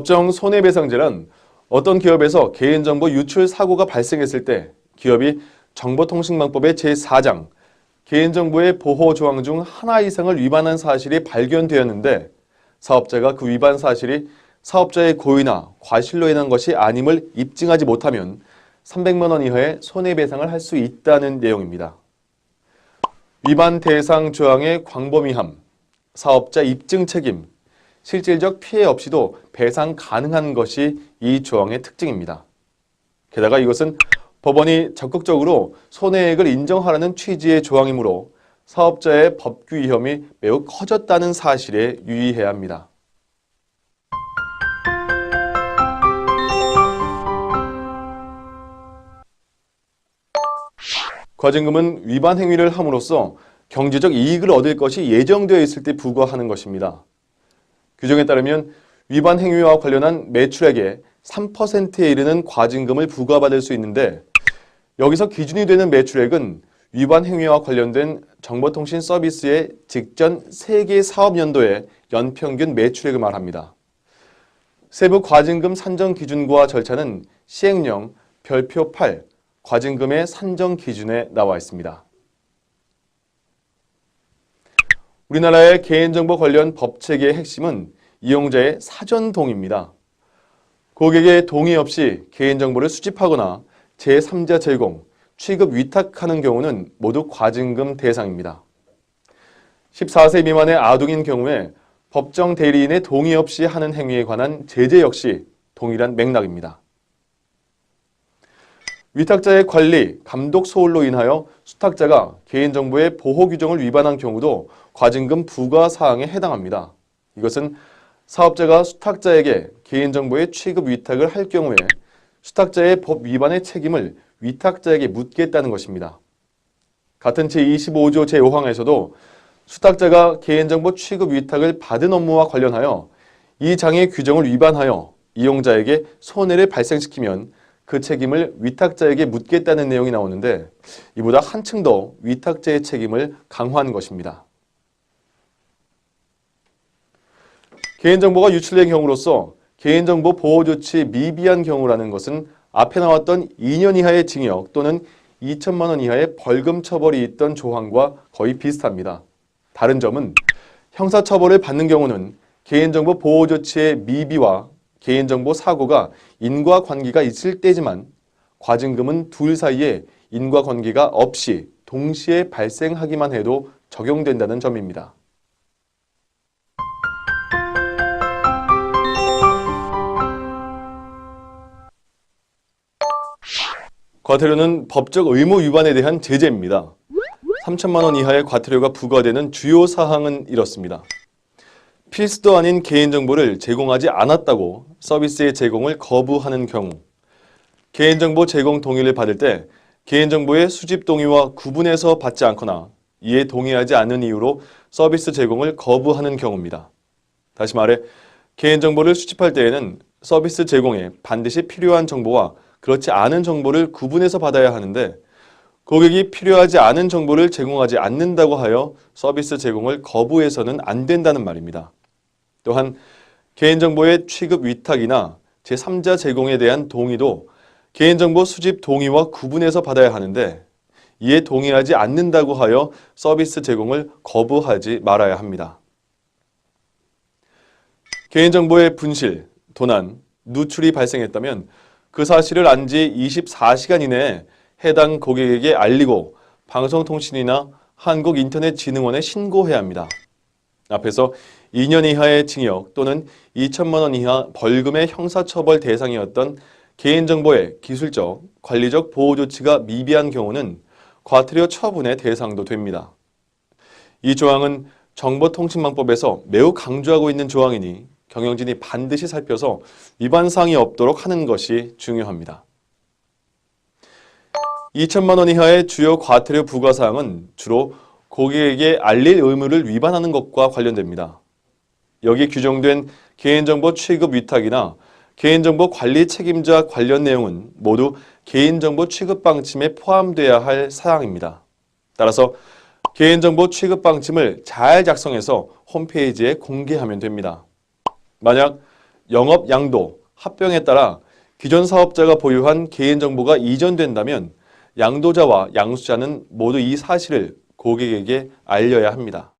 법정 손해배상제란 어떤 기업에서 개인정보 유출 사고가 발생했을 때 기업이 정보통신망법의 제4장 개인정보의 보호 조항 중 하나 이상을 위반한 사실이 발견되었는데 사업자가 그 위반 사실이 사업자의 고의나 과실로 인한 것이 아님을 입증하지 못하면 300만 원 이하의 손해배상을 할 수 있다는 내용입니다. 위반 대상 조항의 광범위함, 사업자 입증 책임, 실질적 피해 없이도 배상 가능한 것이 이 조항의 특징입니다. 게다가 이것은 법원이 적극적으로 손해액을 인정하라는 취지의 조항이므로 사업자의 법규 위험이 매우 커졌다는 사실에 유의해야 합니다. 과징금은 위반 행위를 함으로써 경제적 이익을 얻을 것이 예정되어 있을 때 부과하는 것입니다. 규정에 따르면 위반 행위와 관련한 매출액의 3%에 이르는 과징금을 부과받을 수 있는데 여기서 기준이 되는 매출액은 위반 행위와 관련된 정보통신 서비스의 직전 세계 사업연도의 연평균 매출액을 말합니다. 세부 과징금 산정 기준과 절차는 시행령 별표 8 과징금의 산정 기준에 나와 있습니다. 우리나라의 개인정보 관련 법체계의 핵심은 이용자의 사전 동의입니다. 고객의 동의 없이 개인정보를 수집하거나 제3자 제공, 취급 위탁하는 경우는 모두 과징금 대상입니다. 14세 미만의 아동인 경우에 법정 대리인의 동의 없이 하는 행위에 관한 제재 역시 동일한 맥락입니다. 위탁자의 관리, 감독 소홀로 인하여 수탁자가 개인정보의 보호 규정을 위반한 경우도 과징금 부과 사항에 해당합니다. 이것은 사업자가 수탁자에게 개인정보의 취급 위탁을 할 경우에 수탁자의 법 위반의 책임을 위탁자에게 묻겠다는 것입니다. 같은 제25조 제5항에서도 수탁자가 개인정보 취급 위탁을 받은 업무와 관련하여 이 장의 규정을 위반하여 이용자에게 손해를 발생시키면 그 책임을 위탁자에게 묻겠다는 내용이 나오는데 이보다 한층 더 위탁자의 책임을 강화한 것입니다. 개인정보가 유출된 경우로서 개인정보 보호조치 미비한 경우라는 것은 앞에 나왔던 2년 이하의 징역 또는 2천만 원 이하의 벌금 처벌이 있던 조항과 거의 비슷합니다. 다른 점은 형사처벌을 받는 경우는 개인정보 보호조치의 미비와 개인정보 사고가 인과관계가 있을 때지만 과징금은 둘 사이에 인과관계가 없이 동시에 발생하기만 해도 적용된다는 점입니다. 과태료는 법적 의무 위반에 대한 제재입니다. 3천만 원 이하의 과태료가 부과되는 주요 사항은 이렇습니다. 필수도 아닌 개인정보를 제공하지 않았다고 서비스의 제공을 거부하는 경우, 개인정보 제공 동의를 받을 때 개인정보의 수집 동의와 구분해서 받지 않거나 이에 동의하지 않는 이유로 서비스 제공을 거부하는 경우입니다. 다시 말해 개인정보를 수집할 때에는 서비스 제공에 반드시 필요한 정보와 그렇지 않은 정보를 구분해서 받아야 하는데 고객이 필요하지 않은 정보를 제공하지 않는다고 하여 서비스 제공을 거부해서는 안 된다는 말입니다. 또한 개인정보의 취급 위탁이나 제3자 제공에 대한 동의도 개인정보 수집 동의와 구분해서 받아야 하는데 이에 동의하지 않는다고 하여 서비스 제공을 거부하지 말아야 합니다. 개인정보의 분실, 도난, 누출이 발생했다면 그 사실을 안 지 24시간 이내에 해당 고객에게 알리고 방송통신이나 한국인터넷진흥원에 신고해야 합니다. 앞에서 2년 이하의 징역 또는 2천만 원 이하 벌금의 형사처벌 대상이었던 개인정보의 기술적, 관리적 보호조치가 미비한 경우는 과태료 처분의 대상도 됩니다. 이 조항은 정보통신망법에서 매우 강조하고 있는 조항이니 경영진이 반드시 살펴서 위반 사항이 없도록 하는 것이 중요합니다. 2천만 원 이하의 주요 과태료 부과 사항은 주로 고객에게 알릴 의무를 위반하는 것과 관련됩니다. 여기 규정된 개인정보 취급 위탁이나 개인정보 관리 책임자 관련 내용은 모두 개인정보 취급 방침에 포함돼야 할 사항입니다. 따라서 개인정보 취급 방침을 잘 작성해서 홈페이지에 공개하면 됩니다. 만약 영업 양도, 합병에 따라 기존 사업자가 보유한 개인정보가 이전된다면 양도자와 양수자는 모두 이 사실을 고객에게 알려야 합니다.